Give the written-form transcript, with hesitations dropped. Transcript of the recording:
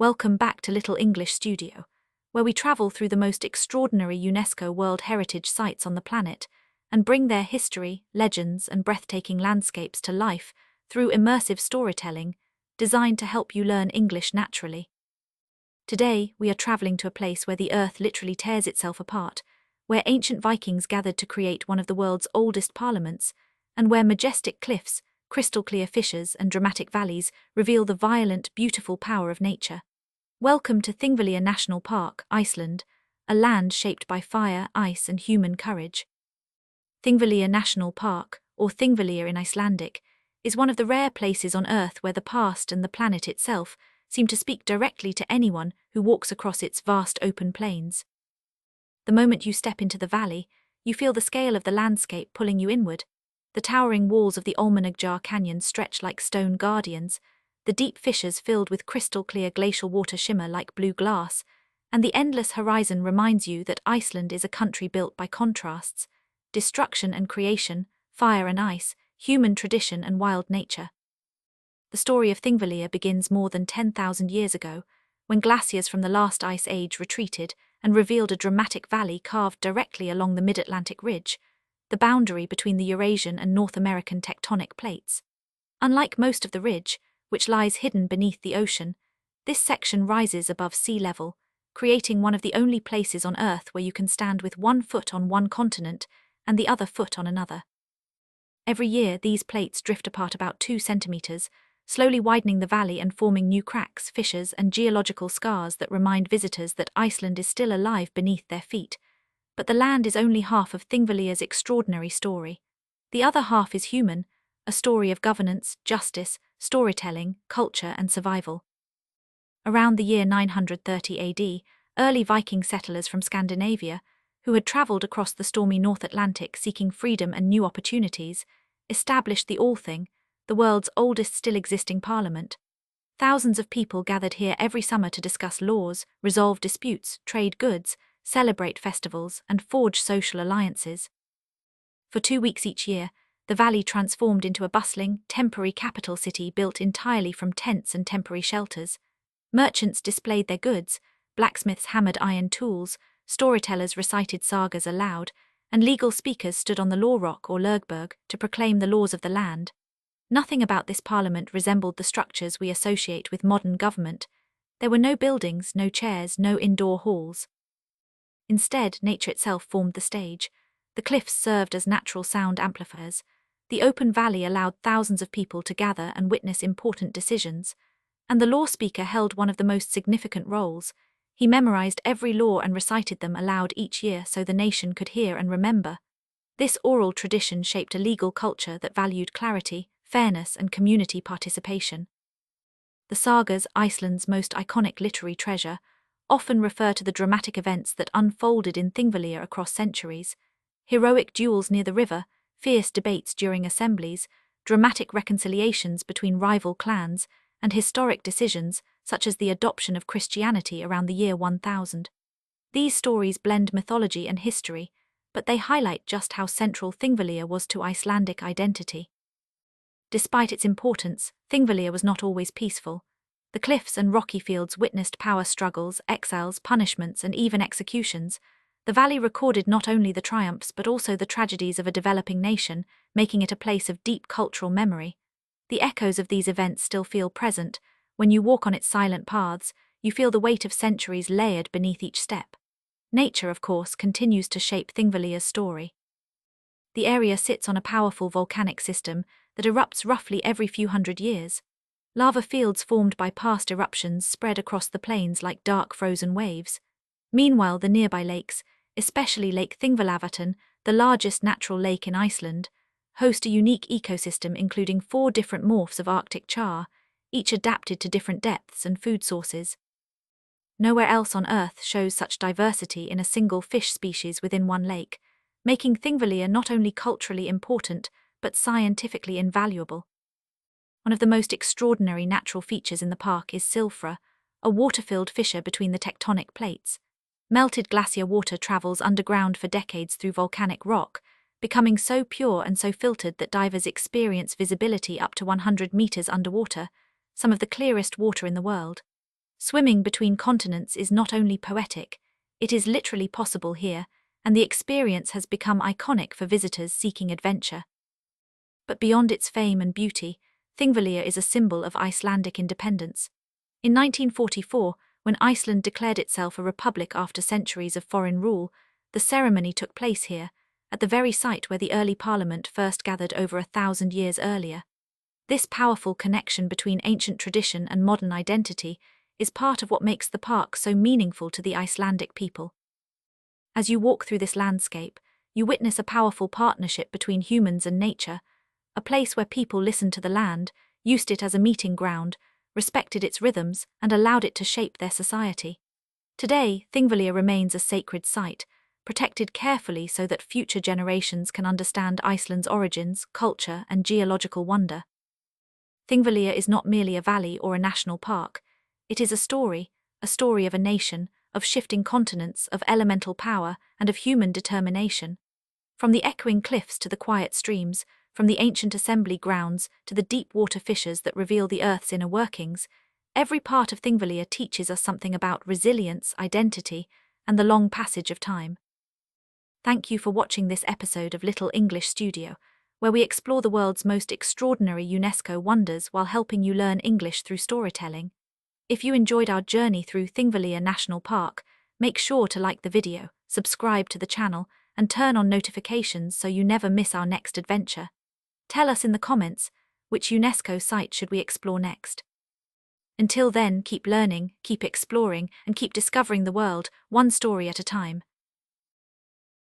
Welcome back to Little English Studio, where we travel through the most extraordinary UNESCO World Heritage Sites on the planet and bring their history, legends, and breathtaking landscapes to life through immersive storytelling designed to help you learn English naturally. Today, we are traveling to a place where the earth literally tears itself apart, where ancient Vikings gathered to create one of the world's oldest parliaments, and where majestic cliffs, crystal-clear fissures, and dramatic valleys reveal the violent, beautiful power of nature. Welcome to Thingvellir National Park, Iceland, a land shaped by fire, ice, and human courage. Thingvellir National Park, or Thingvellir in Icelandic, is one of the rare places on Earth where the past and the planet itself seem to speak directly to anyone who walks across its vast open plains. The moment you step into the valley, you feel the scale of the landscape pulling you inward. The towering walls of the Almannagjá Canyon stretch like stone guardians, the deep fissures filled with crystal-clear glacial water shimmer like blue glass, and the endless horizon reminds you that Iceland is a country built by contrasts: destruction and creation, fire and ice, human tradition and wild nature. The story of Thingvellir begins more than 10,000 years ago, when glaciers from the last ice age retreated and revealed a dramatic valley carved directly along the mid-Atlantic ridge, the boundary between the Eurasian and North American tectonic plates. Unlike most of the ridge, which lies hidden beneath the ocean, this section rises above sea level, creating one of the only places on Earth where you can stand with one foot on one continent and the other foot on another. Every year, these plates drift apart about 2 centimeters, slowly widening the valley and forming new cracks, fissures, and geological scars that remind visitors that Iceland is still alive beneath their feet. But the land is only half of Thingvellir's extraordinary story. The other half is human, a story of governance, justice, storytelling, culture, and survival. Around the year 930 AD, early Viking settlers from Scandinavia, who had travelled across the stormy North Atlantic seeking freedom and new opportunities, established the Althing, the world's oldest still existing parliament. Thousands of people gathered here every summer to discuss laws, resolve disputes, trade goods, celebrate festivals, and forge social alliances. For 2 weeks each year, the valley transformed into a bustling, temporary capital city built entirely from tents and temporary shelters. Merchants displayed their goods, blacksmiths hammered iron tools, storytellers recited sagas aloud, and legal speakers stood on the law rock or Lögberg to proclaim the laws of the land. Nothing about this parliament resembled the structures we associate with modern government. There were no buildings, no chairs, no indoor halls. Instead, nature itself formed the stage. The cliffs served as natural sound amplifiers. The open valley allowed thousands of people to gather and witness important decisions. And the law speaker held one of the most significant roles. He memorized every law and recited them aloud each year so the nation could hear and remember. This oral tradition shaped a legal culture that valued clarity, fairness, and community participation. The sagas, Iceland's most iconic literary treasure, often refer to the dramatic events that unfolded in Thingvellir across centuries: heroic duels near the river, fierce debates during assemblies, dramatic reconciliations between rival clans, and historic decisions such as the adoption of Christianity around the year 1000. These stories blend mythology and history, but they highlight just how central Thingvellir was to Icelandic identity. Despite its importance, Thingvellir was not always peaceful. The cliffs and rocky fields witnessed power struggles, exiles, punishments, and even executions. The valley recorded not only the triumphs but also the tragedies of a developing nation, making it a place of deep cultural memory. The echoes of these events still feel present. When you walk on its silent paths, you feel the weight of centuries layered beneath each step. Nature, of course, continues to shape Thingvellir's story. The area sits on a powerful volcanic system that erupts roughly every few hundred years. Lava fields formed by past eruptions spread across the plains like dark frozen waves. Meanwhile, the nearby lakes, especially Lake Thingvellavatan, the largest natural lake in Iceland, host a unique ecosystem including 4 different morphs of Arctic char, each adapted to different depths and food sources. Nowhere else on Earth shows such diversity in a single fish species within one lake, making Thingvellir not only culturally important but scientifically invaluable. One of the most extraordinary natural features in the park is Silfra, a water-filled fissure between the tectonic plates. Melted glacier water travels underground for decades through volcanic rock, becoming so pure and so filtered that divers experience visibility up to 100 meters underwater, some of the clearest water in the world. Swimming between continents is not only poetic, it is literally possible here, and the experience has become iconic for visitors seeking adventure. But beyond its fame and beauty, Thingvellir is a symbol of Icelandic independence. In 1944, when Iceland declared itself a republic after centuries of foreign rule, the ceremony took place here, at the very site where the early parliament first gathered over 1,000 years earlier. This powerful connection between ancient tradition and modern identity is part of what makes the park so meaningful to the Icelandic people. As you walk through this landscape, you witness a powerful partnership between humans and nature, a place where people listened to the land, used it as a meeting ground, respected its rhythms, and allowed it to shape their society. Today, Thingvellir remains a sacred site, protected carefully so that future generations can understand Iceland's origins, culture, and geological wonder. Thingvellir is not merely a valley or a national park. It is a story of a nation, of shifting continents, of elemental power, and of human determination. From the echoing cliffs to the quiet streams, from the ancient assembly grounds to the deep water fissures that reveal the Earth's inner workings, every part of Thingvellir teaches us something about resilience, identity, and the long passage of time. Thank you for watching this episode of Little English Studio, where we explore the world's most extraordinary UNESCO wonders while helping you learn English through storytelling. If you enjoyed our journey through Thingvellir National Park, make sure to like the video, subscribe to the channel, and turn on notifications so you never miss our next adventure. Tell us in the comments, which UNESCO site should we explore next? Until then, keep learning, keep exploring, and keep discovering the world, one story at a time.